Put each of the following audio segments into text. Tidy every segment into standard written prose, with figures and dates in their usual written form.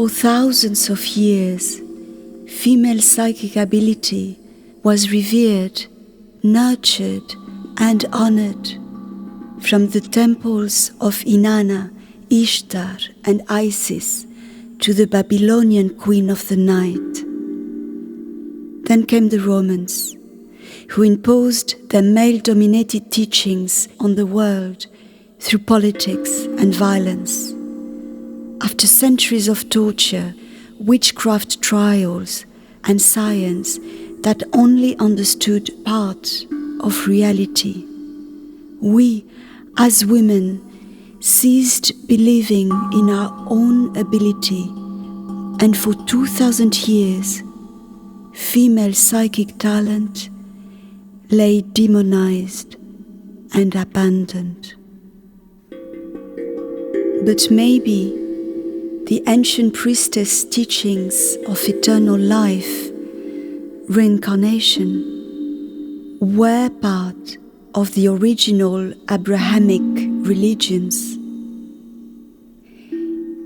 For thousands of years, female psychic ability was revered, nurtured, and honored from the temples of Inanna, Ishtar, and Isis to the Babylonian queen of the night. Then came the Romans, who imposed their male-dominated teachings on the world through politics and violence. After centuries of torture, witchcraft trials, and science that only understood part of reality, we, as women, ceased believing in our own ability, and for 2,000 years, female psychic talent lay demonized and abandoned. But maybe the ancient priestess teachings of eternal life, reincarnation, were part of the original Abrahamic religions.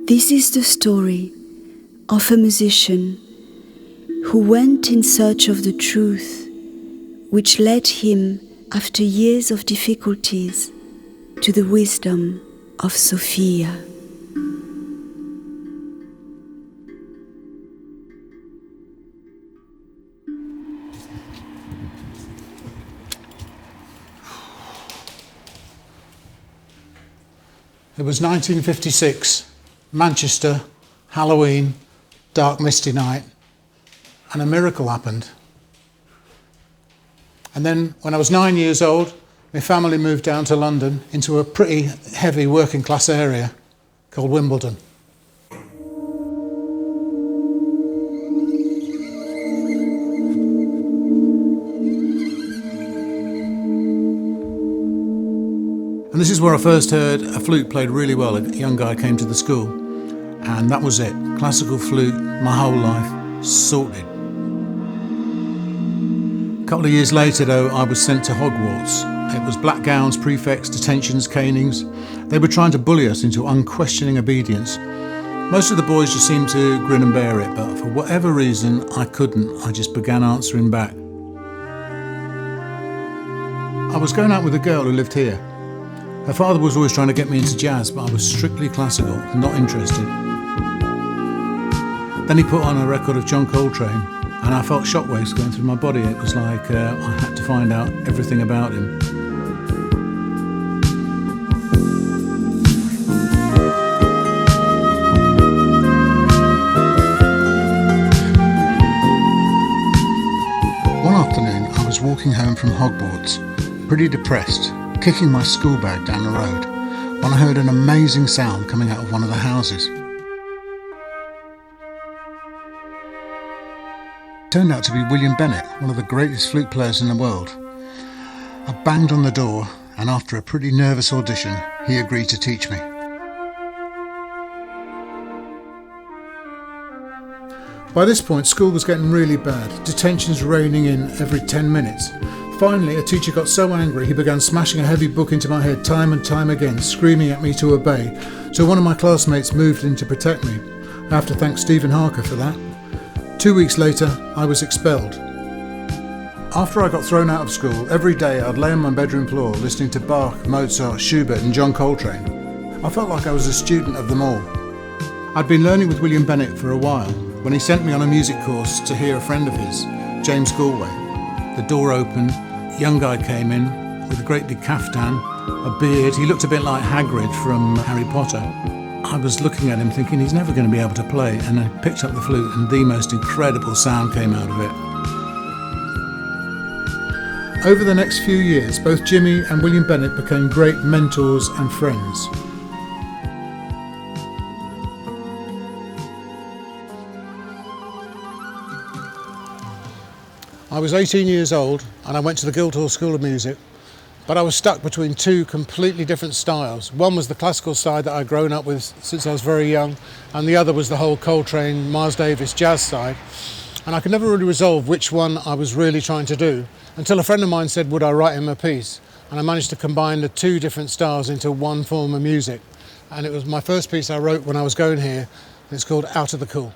This is the story of a musician who went in search of the truth, which led him, after years of difficulties, to the wisdom of Sophia. It was 1956, Manchester, Halloween, dark misty night, and a miracle happened. And then when I was 9 years old, my family moved down to London into a pretty heavy working class area called Wimbledon. And this is where I first heard a flute played really well. A young guy came to the school, and that was it. Classical flute, my whole life, sorted. A couple of years later, though, I was sent to Hogwarts. It was black gowns, prefects, detentions, canings. They were trying to bully us into unquestioning obedience. Most of the boys just seemed to grin and bear it, but for whatever reason, I couldn't. I just began answering back. I was going out with a girl who lived here. Her father was always trying to get me into jazz, but I was strictly classical, not interested. Then he put on a record of John Coltrane, and I felt shockwaves going through my body. It was like I had to find out everything about him. One afternoon, I was walking home from Hogwarts, pretty depressed, kicking my school bag down the road, when I heard an amazing sound coming out of one of the houses. It turned out to be William Bennett, one of the greatest flute players in the world. I banged on the door, and after a pretty nervous audition, he agreed to teach me. By this point, school was getting really bad, detentions raining in every 10 minutes. Finally, a teacher got so angry he began smashing a heavy book into my head time and time again, screaming at me to obey. So one of my classmates moved in to protect me. I have to thank Stephen Harker for that. 2 weeks later, I was expelled. After I got thrown out of school, every day I'd lay on my bedroom floor listening to Bach, Mozart, Schubert and John Coltrane. I felt like I was a student of them all. I'd been learning with William Bennett for a while when he sent me on a music course to hear a friend of his, James Galway. The door opened. A young guy came in with a great big caftan, a beard. He looked a bit like Hagrid from Harry Potter. I was looking at him thinking he's never going to be able to play, and I picked up the flute and the most incredible sound came out of it. Over the next few years, both Jimmy and William Bennett became great mentors and friends. I was 18 years old and I went to the Guildhall School of Music, but I was stuck between two completely different styles. One was the classical side that I'd grown up with since I was very young, and the other was the whole Coltrane, Miles Davis jazz side. And I could never really resolve which one I was really trying to do, until a friend of mine said, would I write him a piece? And I managed to combine the two different styles into one form of music. And it was my first piece I wrote when I was going here, It's called Out of the Cool.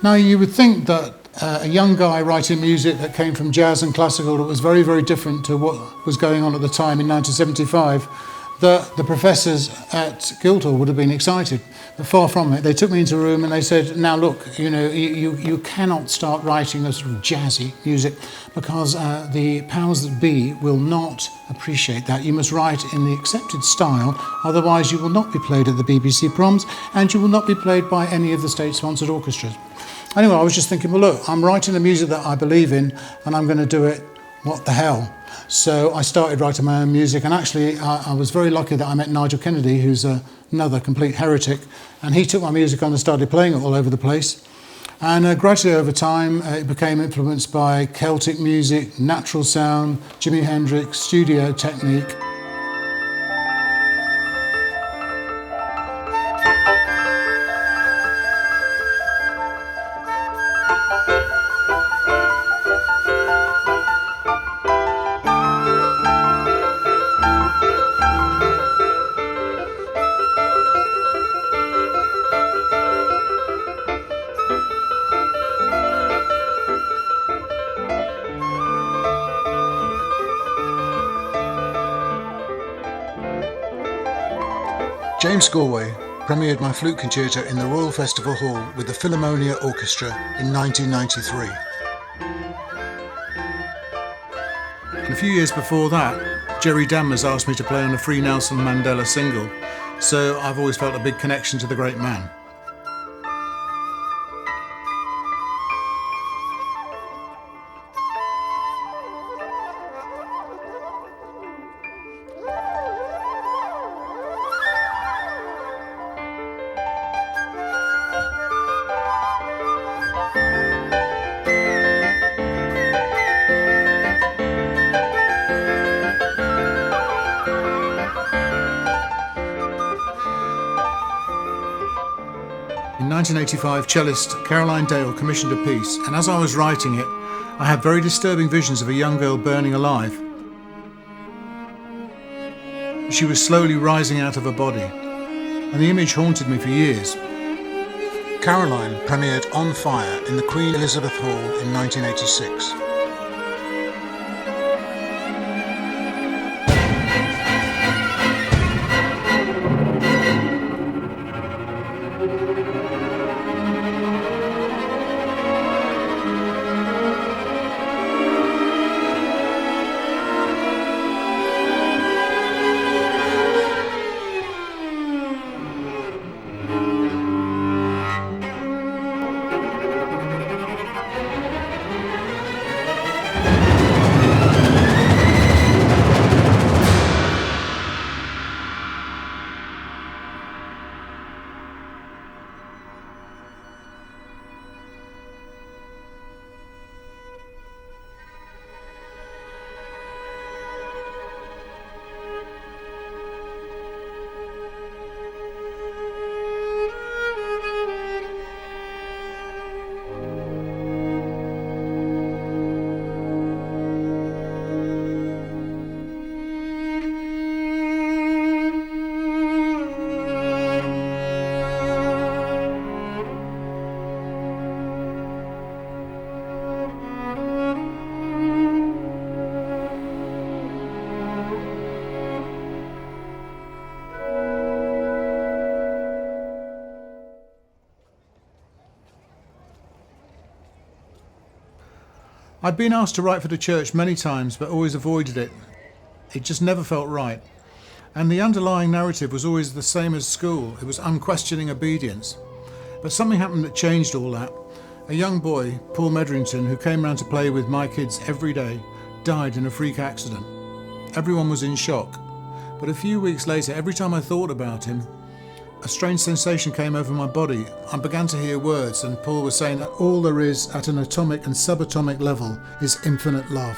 Now, you would think that a young guy writing music that came from jazz and classical that was very, very different to what was going on at the time in 1975, that the professors at Guildhall would have been excited. But far from it. They took me into a room and they said, now look, you cannot start writing a sort of jazzy music because the powers that be will not appreciate that. You must write in the accepted style, otherwise you will not be played at the BBC proms and you will not be played by any of the state-sponsored orchestras. Anyway, I was just thinking, well, look, I'm writing the music that I believe in and I'm going to do it, what the hell? So I started writing my own music, and actually I was very lucky that I met Nigel Kennedy, who's another complete heretic, and he took my music on and started playing it all over the place. And gradually over time it became influenced by Celtic music, natural sound, Jimi Hendrix, studio technique. James Galway premiered my flute concerto in the Royal Festival Hall with the Philharmonia Orchestra in 1993. And a few years before that, Jerry Dammers asked me to play on a Free Nelson Mandela single, so I've always felt a big connection to the great man. In 1985, cellist Caroline Dale commissioned a piece, and as I was writing it, I had very disturbing visions of a young girl burning alive. She was slowly rising out of her body, and the image haunted me for years. Caroline premiered On Fire in the Queen Elizabeth Hall in 1986. I'd been asked to write for the church many times, but always avoided it. It just never felt right. And the underlying narrative was always the same as school. It was unquestioning obedience. But something happened that changed all that. A young boy, Paul Medrington, who came round to play with my kids every day, died in a freak accident. Everyone was in shock. But a few weeks later, every time I thought about him, a strange sensation came over my body. I began to hear words, and Paul was saying that all there is at an atomic and subatomic level is infinite love.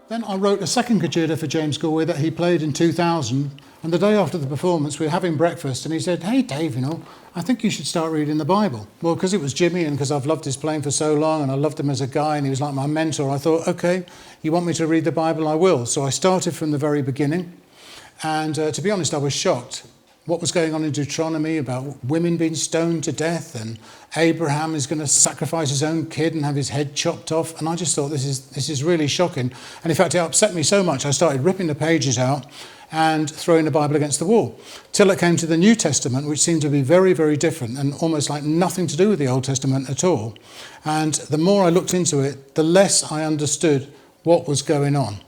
Then I wrote a second concerto for James Galway that he played in 2000, and the day after the performance we were having breakfast and he said, "Hey Dave, I think you should start reading the Bible." Well, because it was Jimmy and because I've loved his playing for so long and I loved him as a guy and he was like my mentor, I thought, okay, you want me to read the Bible, I will. So I started from the very beginning, and to be honest, I was shocked. What was going on in Deuteronomy about women being stoned to death, and Abraham is going to sacrifice his own kid and have his head chopped off. And I just thought, this is really shocking. And in fact, it upset me so much, I started ripping the pages out and throwing the Bible against the wall, till it came to the New Testament, which seemed to be very, very different and almost like nothing to do with the Old Testament at all. And the more I looked into it, the less I understood what was going on.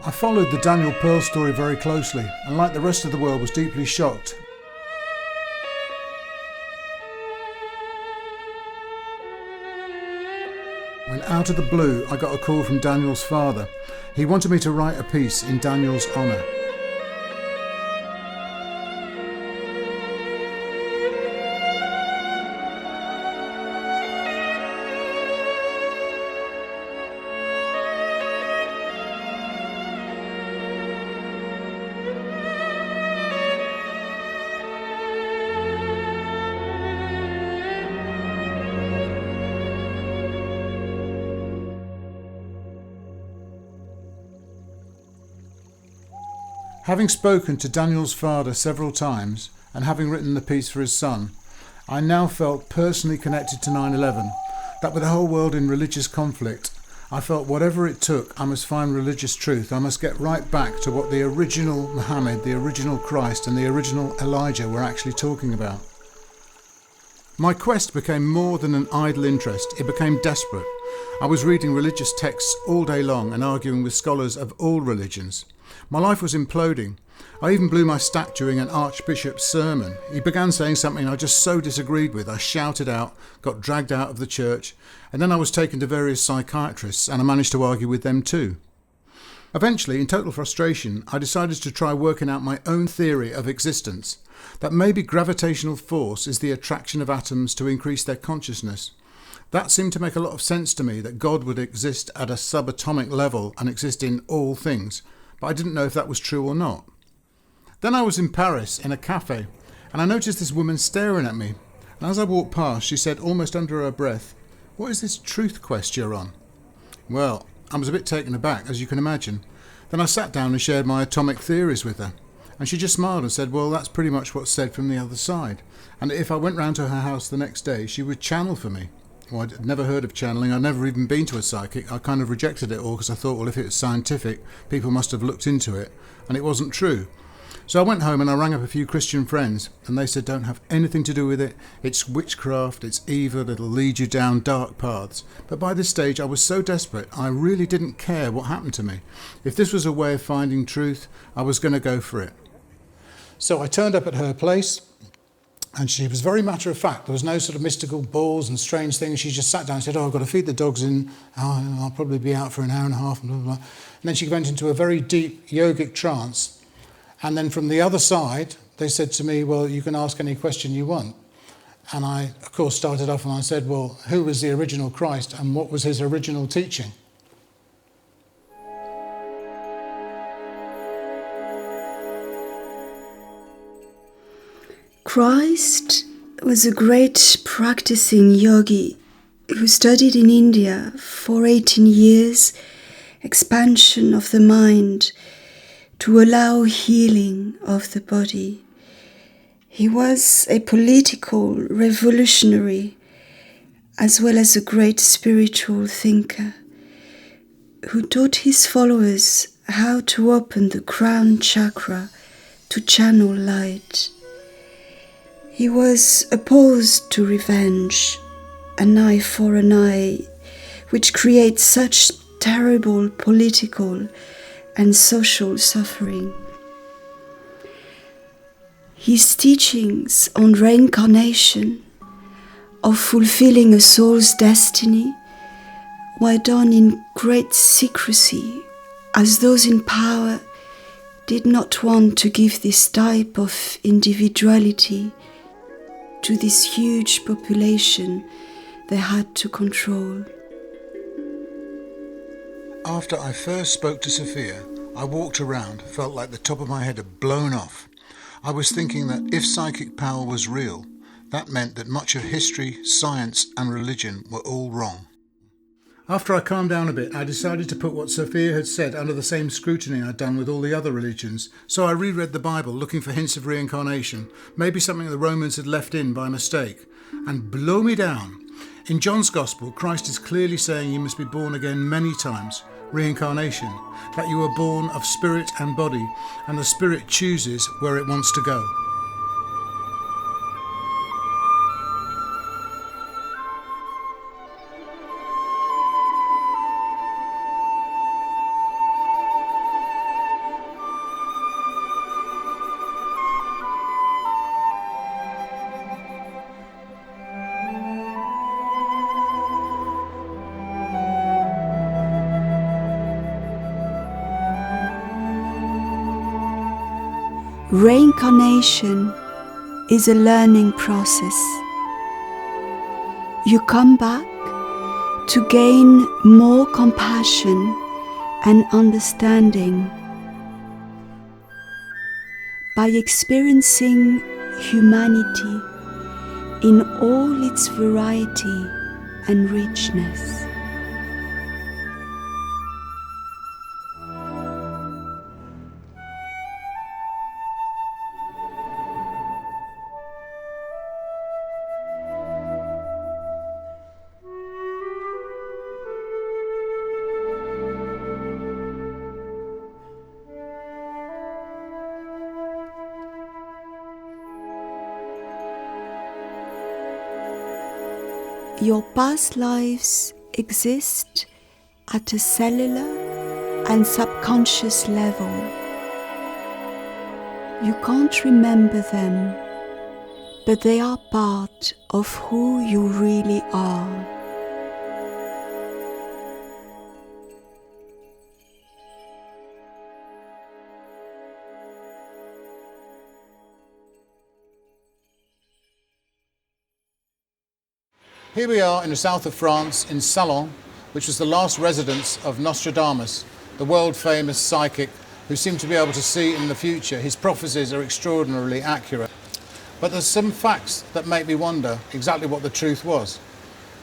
I followed the Daniel Pearl story very closely, and like the rest of the world was deeply shocked. When out of the blue, I got a call from Daniel's father. He wanted me to write a piece in Daniel's honour. Having spoken to Daniel's father several times and having written the piece for his son, I now felt personally connected to 9/11, that with the whole world in religious conflict, I felt whatever it took, I must find religious truth. I must get right back to what the original Mohammed, the original Christ and the original Elijah were actually talking about. My quest became more than an idle interest, it became desperate. I was reading religious texts all day long and arguing with scholars of all religions. My life was imploding. I even blew my stack during an archbishop's sermon. He began saying something I just so disagreed with. I shouted out, got dragged out of the church, and then I was taken to various psychiatrists and I managed to argue with them too. Eventually, in total frustration, I decided to try working out my own theory of existence, that maybe gravitational force is the attraction of atoms to increase their consciousness. That seemed to make a lot of sense to me, that God would exist at a subatomic level and exist in all things, but I didn't know if that was true or not. Then I was in Paris in a cafe and I noticed this woman staring at me, and as I walked past she said almost under her breath, "What is this truth quest you're on?" Well, I was a bit taken aback, as you can imagine. Then I sat down and shared my atomic theories with her, and she just smiled and said, well, that's pretty much what's said from the other side, and if I went round to her house the next day she would channel for me. Well, I'd never heard of channeling, I'd never even been to a psychic. I kind of rejected it all because I thought, well, if it was scientific, people must have looked into it, and it wasn't true. So I went home and I rang up a few Christian friends, and they said, don't have anything to do with it, it's witchcraft, it's evil, it'll lead you down dark paths. But by this stage I was so desperate, I really didn't care what happened to me. If this was a way of finding truth, I was going to go for it. So I turned up at her place, and she was very matter of fact. There was no sort of mystical balls and strange things. She just sat down and said, I've got to feed the dogs in, I'll probably be out for an hour and a half, and blah, blah, blah. And then she went into a very deep yogic trance. And then from the other side, they said to me, well, you can ask any question you want. And I, of course, started off and I said, well, who was the original Christ and what was his original teaching? Christ was a great practicing yogi who studied in India for 18 years, expansion of the mind to allow healing of the body. He was a political revolutionary as well as a great spiritual thinker who taught his followers how to open the crown chakra to channel light. He was opposed to revenge, an eye for an eye, which creates such terrible political and social suffering. His teachings on reincarnation, of fulfilling a soul's destiny, were done in great secrecy, as those in power did not want to give this type of individuality to this huge population they had to control. After I first spoke to Sophia, I walked around, felt like the top of my head had blown off. I was thinking that if psychic power was real, that meant that much of history, science and religion were all wrong. After I calmed down a bit, I decided to put what Sophia had said under the same scrutiny I'd done with all the other religions. So I reread the Bible looking for hints of reincarnation, maybe something the Romans had left in by mistake. And blow me down. In John's Gospel, Christ is clearly saying you must be born again many times, reincarnation, that you are born of spirit and body, and the spirit chooses where it wants to go. Reincarnation is a learning process. You come back to gain more compassion and understanding by experiencing humanity in all its variety and richness. Your past lives exist at a cellular and subconscious level. You can't remember them, but they are part of who you really are. Here we are in the south of France, in Salon, which was the last residence of Nostradamus, the world-famous psychic who seemed to be able to see in the future. His prophecies are extraordinarily accurate. But there's some facts that make me wonder exactly what the truth was.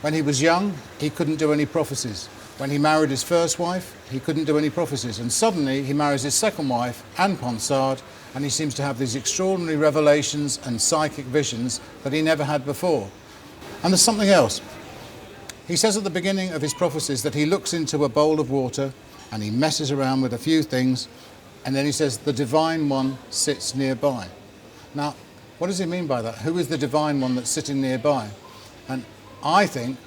When he was young, he couldn't do any prophecies. When he married his first wife, he couldn't do any prophecies. And suddenly he marries his second wife, Anne Ponsard, and he seems to have these extraordinary revelations and psychic visions that he never had before. And there's something else. He says at the beginning of his prophecies that he looks into a bowl of water and he messes around with a few things, and then he says the Divine One sits nearby. Now, what does he mean by that? Who is the Divine One that's sitting nearby? And I think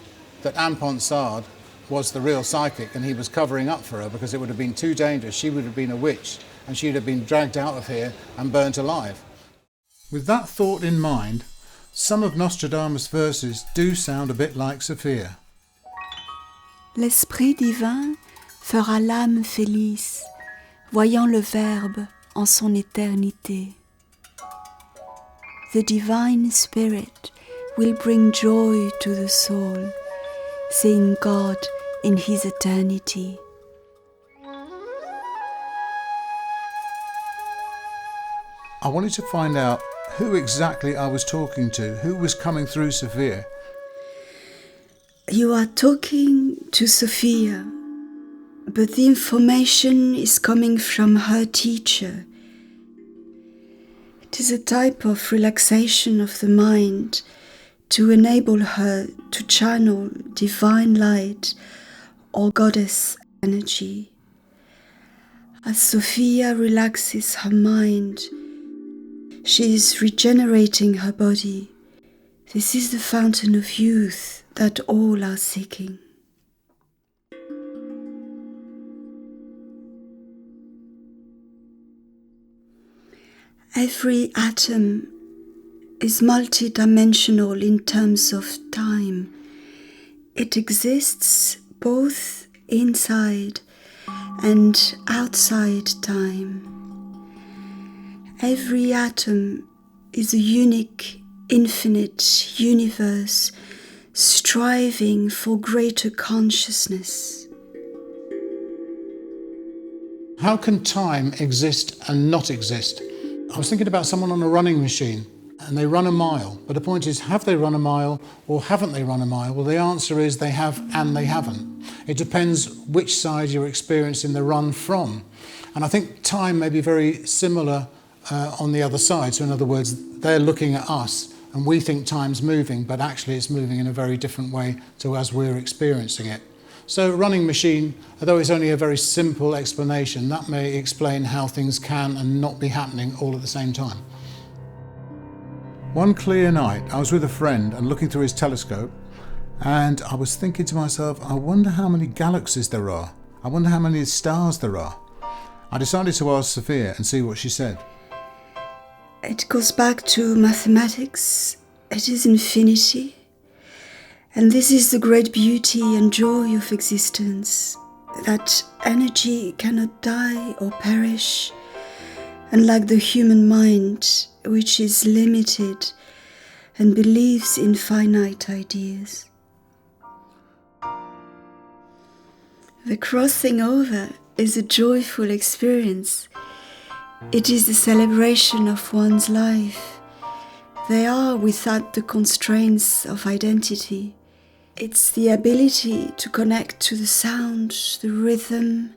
that Anne Ponsard was the real psychic, and he was covering up for her because it would have been too dangerous. She would have been a witch and she'd have been dragged out of here and burnt alive. With that thought in mind, some of Nostradamus' verses do sound a bit like Sophia. L'Esprit divin fera l'âme félice, voyant le Verbe en son éternité. The Divine Spirit will bring joy to the soul, seeing God in His eternity. I wanted to find out who exactly I was talking to, who was coming through Sophia. You are talking to Sophia, but the information is coming from her teacher. It is a type of relaxation of the mind to enable her to channel divine light or goddess energy. As Sophia relaxes her mind, she is regenerating her body. This is the fountain of youth that all are seeking. Every atom is multidimensional in terms of time. It exists both inside and outside time. Every atom is a unique, infinite universe striving for greater consciousness. How can time exist and not exist? I was thinking about someone on a running machine and they run a mile, but the point is, have they run a mile or haven't they run a mile? Well, the answer is they have and they haven't. It depends which side you're experiencing the run from. And I think time may be very similar on the other side. So in other words, they're looking at us and we think time's moving, but actually it's moving in a very different way to as we're experiencing it. So running machine, although it's only a very simple explanation, that may explain how things can and not be happening all at the same time. One clear night, I was with a friend and looking through his telescope, and I was thinking to myself, I wonder how many galaxies there are. I wonder how many stars there are. I decided to ask Sophia and see what she said. It goes back to mathematics. It is infinity. And this is the great beauty and joy of existence, that energy cannot die or perish, unlike the human mind, which is limited and believes in finite ideas. The crossing over is a joyful experience. It is the celebration of one's life. They are without the constraints of identity. It's the ability to connect to the sound, the rhythm,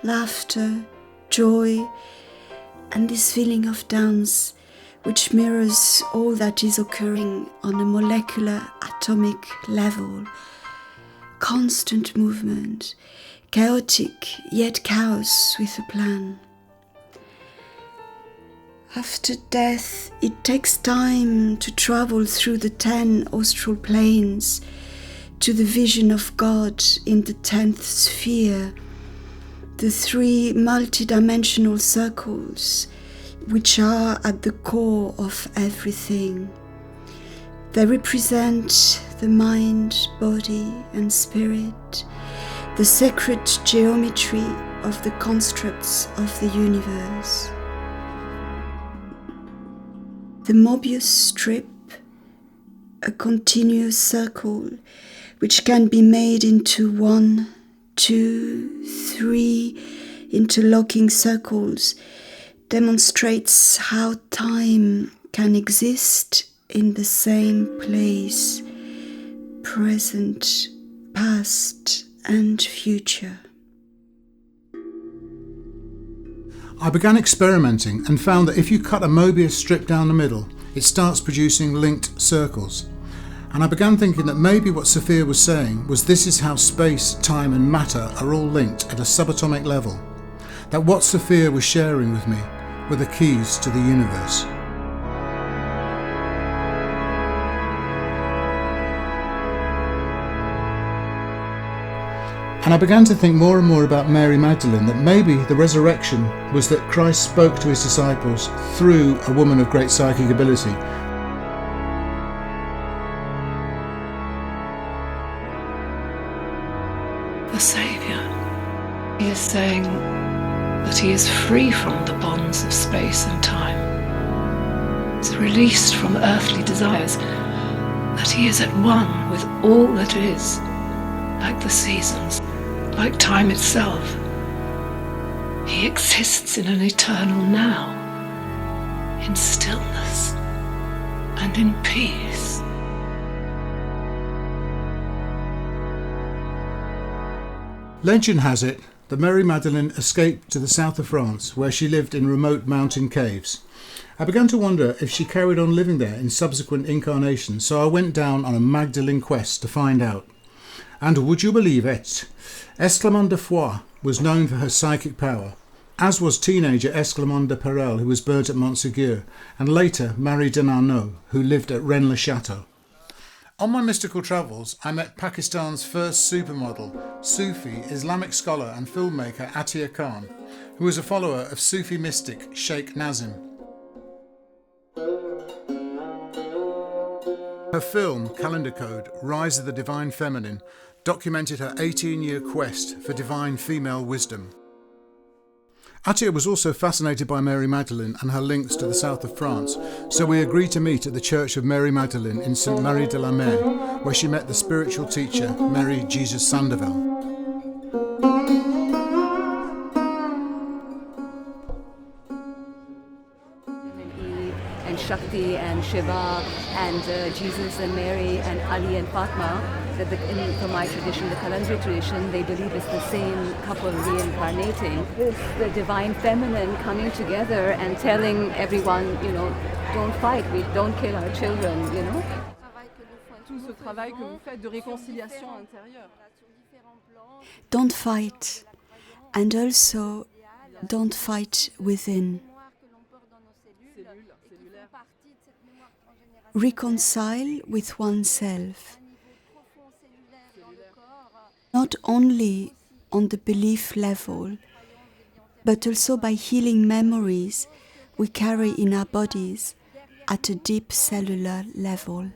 laughter, joy, and this feeling of dance, which mirrors all that is occurring on a molecular, atomic level. Constant movement, chaotic, yet chaos with a plan. After death, it takes time to travel through the 10 astral planes to the vision of God in the 10th sphere, the 3 multidimensional circles which are at the core of everything. They represent the mind, body, and spirit, the sacred geometry of the constructs of the universe. The Mobius strip, a continuous circle which can be made into 1, 2, 3 interlocking circles, demonstrates how time can exist in the same place, present, past, and future. I began experimenting and found that if you cut a Mobius strip down the middle, it starts producing linked circles. And I began thinking that maybe what Sophia was saying was this is how space, time and matter are all linked at a subatomic level. That what Sophia was sharing with me were the keys to the universe. And I began to think more and more about Mary Magdalene, that maybe the resurrection was that Christ spoke to his disciples through a woman of great psychic ability. The Saviour, he is saying that he is free from the bonds of space and time. He's released from earthly desires, that he is at one with all that is, like the seasons, like time itself. He exists in an eternal now, in stillness and in peace. Legend has it that Mary Magdalene escaped to the south of France, where she lived in remote mountain caves. I began to wonder if she carried on living there in subsequent incarnations, so I went down on a Magdalene quest to find out. And would you believe it? Esclamande de Foix was known for her psychic power, as was teenager Esclamande de Perel, who was burnt at Montségur, and later Marie de Narnaud, who lived at Rennes-le-Château. On my mystical travels, I met Pakistan's first supermodel, Sufi Islamic scholar and filmmaker Atiya Khan, who was a follower of Sufi mystic Sheikh Nazim. Her film, Calendar Code, Rise of the Divine Feminine, documented her 18-year quest for divine female wisdom. Atiya was also fascinated by Mary Magdalene and her links to the south of France, so we agreed to meet at the Church of Mary Magdalene in Sainte-Marie-de-la-Mer, where she met the spiritual teacher Mary Jesus Sandoval. And Shakti and Shiva and Jesus and Mary and Ali and Fatma, that from my tradition, the Kalandri tradition, they believe it's the same couple reincarnating. It's the divine feminine coming together and telling everyone, don't fight, we don't kill our children, Tout ce travail que vous faites de réconciliation intérieure. Don't fight, and also don't fight within. Reconcile with oneself, not only on the belief level, but also by healing memories we carry in our bodies at a deep cellular level.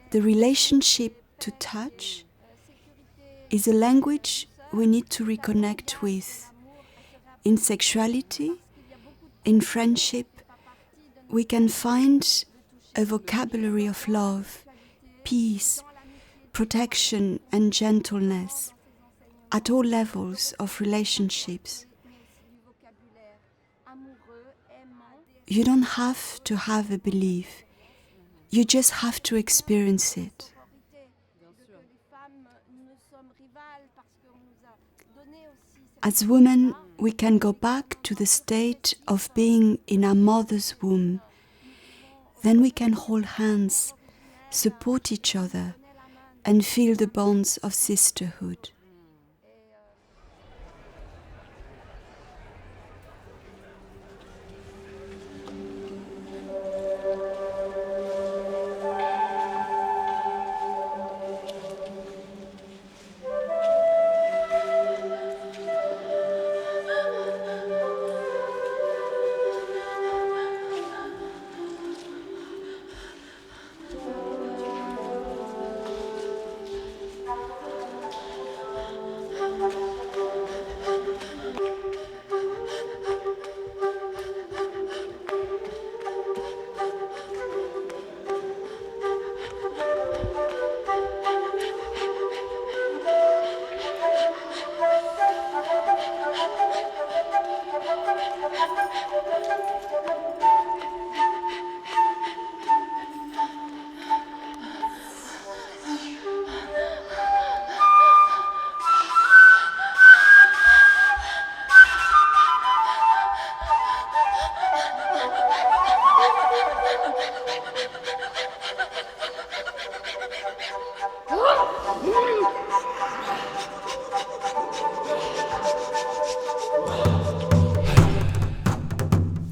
The relationship to touch is a language we need to reconnect with. In sexuality, in friendship, we can find a vocabulary of love, peace, protection and gentleness at all levels of relationships. You don't have to have a belief, you just have to experience it. As women, we can go back to the state of being in our mother's womb. Then we can hold hands, support each other, and feel the bonds of sisterhood.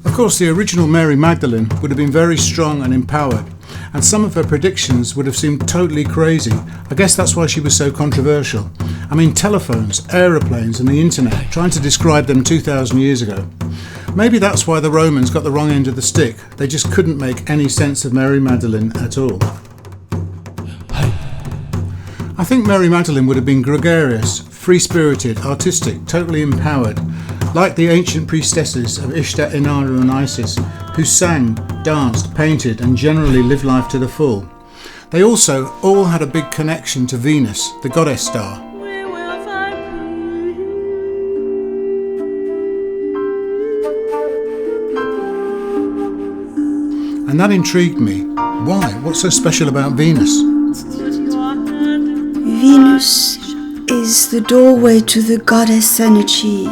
Of course, the original Mary Magdalene would have been very strong and empowered, and some of her predictions would have seemed totally crazy. I guess that's why she was so controversial. I mean, telephones, aeroplanes and the internet, trying to describe them 2,000 years ago. Maybe that's why the Romans got the wrong end of the stick. They just couldn't make any sense of Mary Magdalene at all. I think Mary Magdalene would have been gregarious, free-spirited, artistic, totally empowered, like the ancient priestesses of Ishtar, Inanna and Isis, who sang, danced, painted and generally lived life to the full. They also all had a big connection to Venus, the goddess star. And that intrigued me. Why? What's so special about Venus? Venus is the doorway to the goddess energy,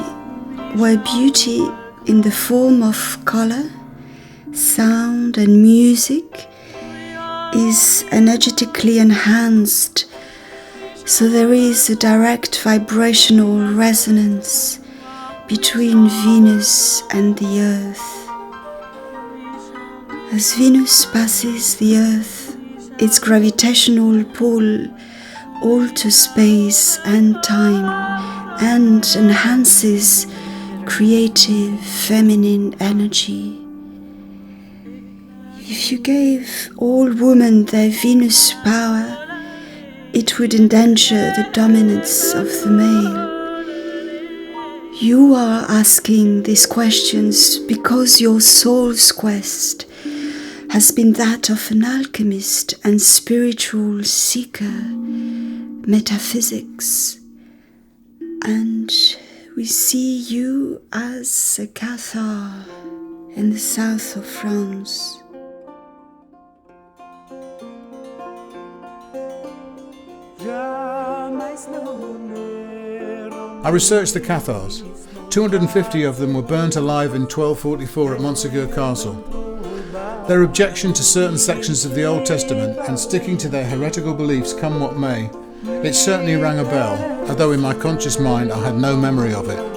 where beauty in the form of color, sound and music is energetically enhanced, so there is a direct vibrational resonance between Venus and the Earth. As Venus passes the Earth, its gravitational pull alters space and time and enhances creative feminine energy. If you gave all women their Venus power, it would endanger the dominance of the male. You are asking these questions because your soul's quest has been that of an alchemist and spiritual seeker, metaphysics, and we see you as a CATHAR in the south of France. I researched the CATHARs. 250 of them were burnt alive in 1244 at Montségur Castle. Their objection to certain sections of the Old Testament and sticking to their heretical beliefs come what may, it certainly rang a bell, although in my conscious mind I had no memory of it.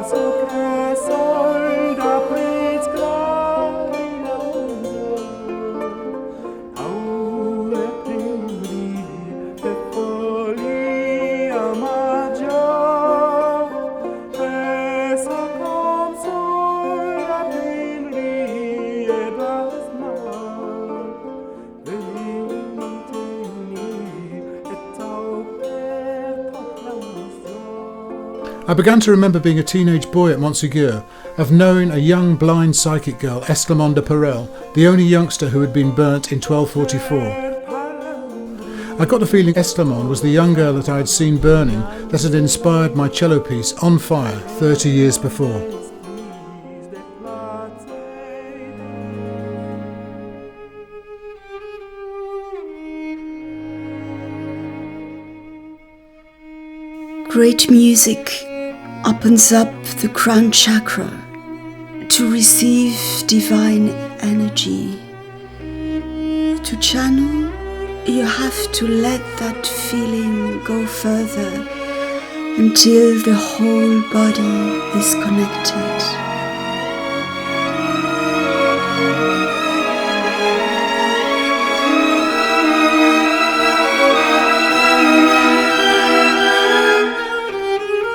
So began to remember being a teenage boy at Montségur, of knowing a young blind psychic girl, Esclamond de Perel, the only youngster who had been burnt in 1244. I got the feeling Esclamond was the young girl that I had seen burning that had inspired my cello piece On Fire 30 years before. Great music opens up the crown chakra to receive divine energy. To channel, you have to let that feeling go further until the whole body is connected.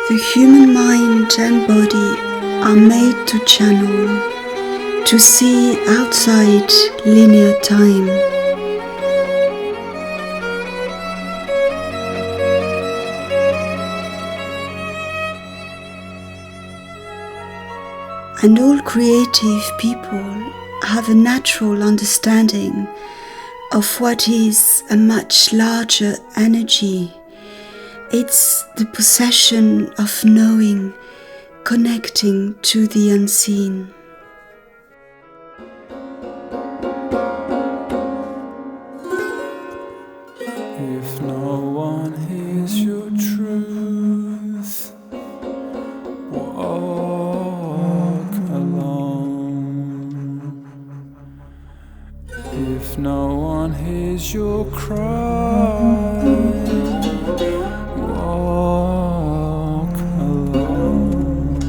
The human mind and body are made to channel, to see outside linear time. And all creative people have a natural understanding of what is a much larger energy. It's the possession of knowing, connecting to the unseen. If no one hears your truth, walk alone. If no one hears your cry, walk alone.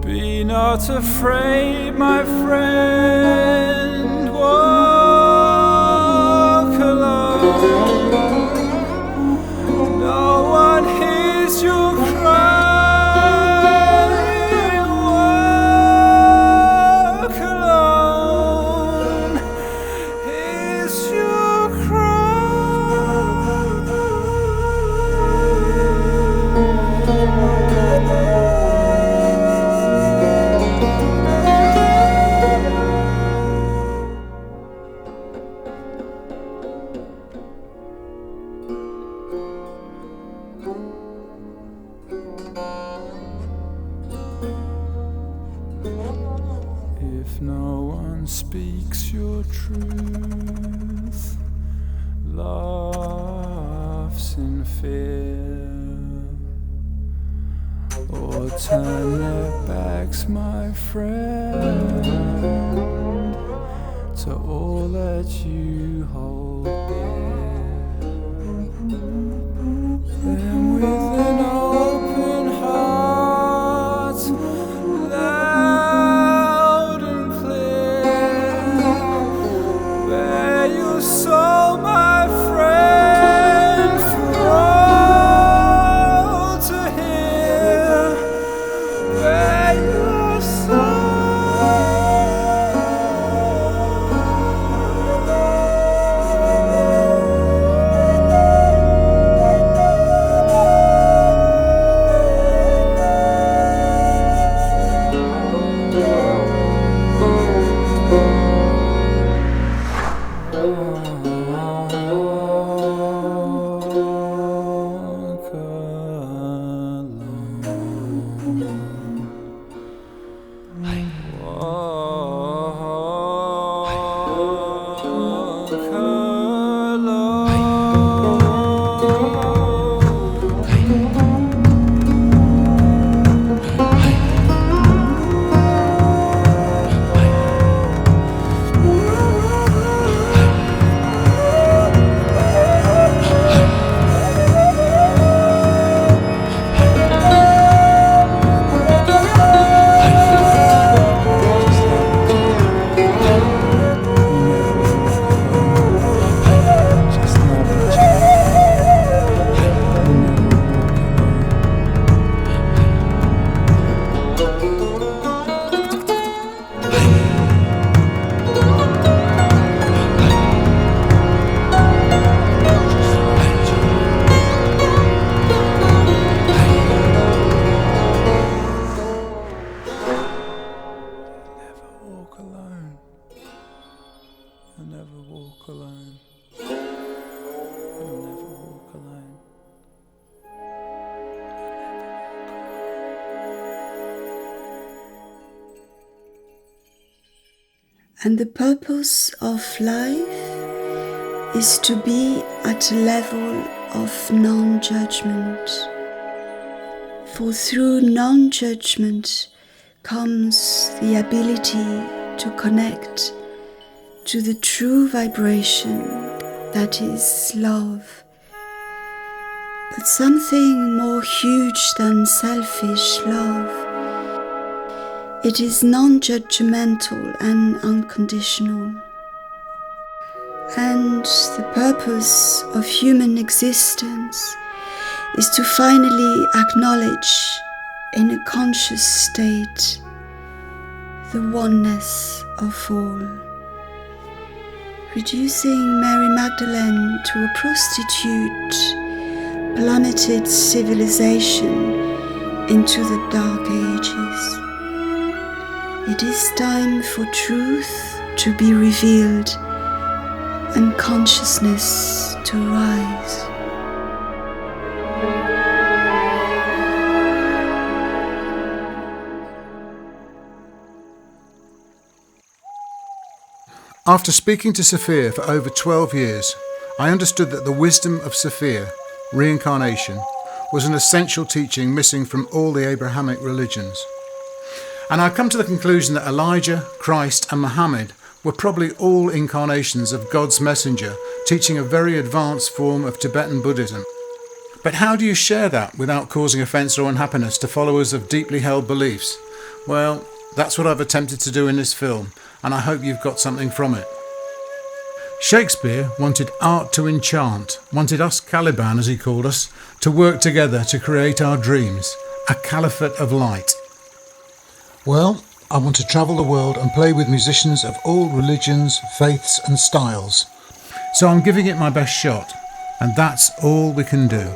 Be not afraid, my friend, walk alone. No one hears your cry, walk alone. Hears your If no one speaks your truth, laughs in fear, or turn their backs, my friend, to all that you hold dear, then with an open heart, loud and clear, bear your soul, my friend, for all to hear. Bear your soul. And the purpose of life is to be at a level of non-judgment. For through non-judgment comes the ability to connect to the true vibration that is love. But something more huge than selfish love. It is non-judgmental and unconditional. And the purpose of human existence is to finally acknowledge in a conscious state the oneness of all. Reducing Mary Magdalene to a prostitute plummeted civilization into the dark ages. It is time for truth to be revealed and consciousness to rise. After speaking to Sophia for over 12 years, I understood that the wisdom of Sophia, reincarnation, was an essential teaching missing from all the Abrahamic religions. And I come to the conclusion that Elijah, Christ and Mohammed were probably all incarnations of God's messenger, teaching a very advanced form of Tibetan Buddhism. But how do you share that without causing offence or unhappiness to followers of deeply held beliefs? Well, that's what I've attempted to do in this film, and I hope you've got something from it. Shakespeare wanted art to enchant, wanted us Caliban, as he called us, to work together to create our dreams, a caliphate of light. Well, I want to travel the world and play with musicians of all religions, faiths and styles. So I'm giving it my best shot, and that's all we can do.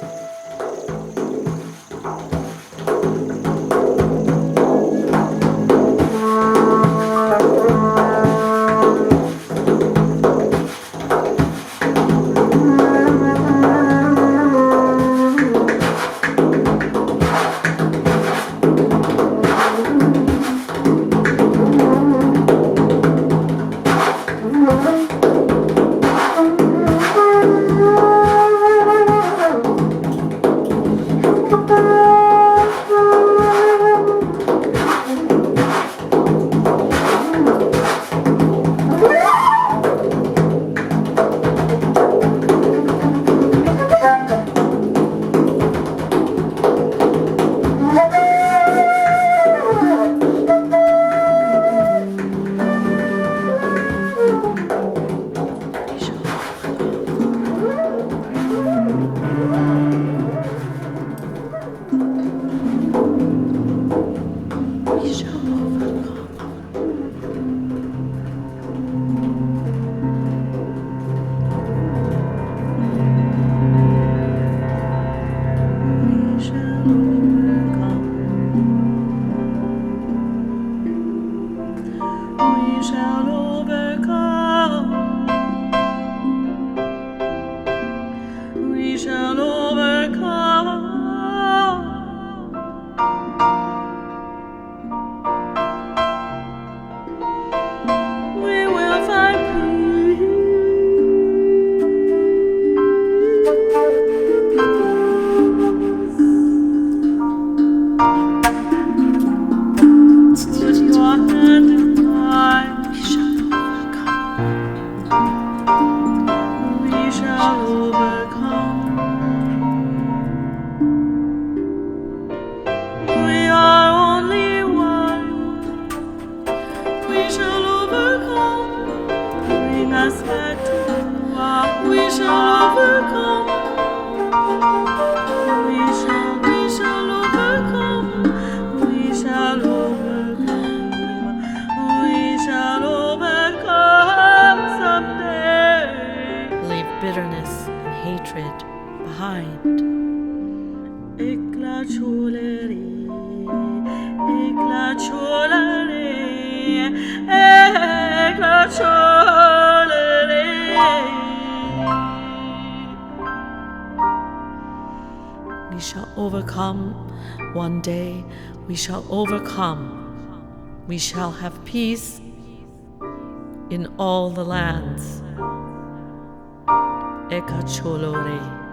We shall overcome. One day we shall overcome. We shall have peace. in all the lands. Eka cholore.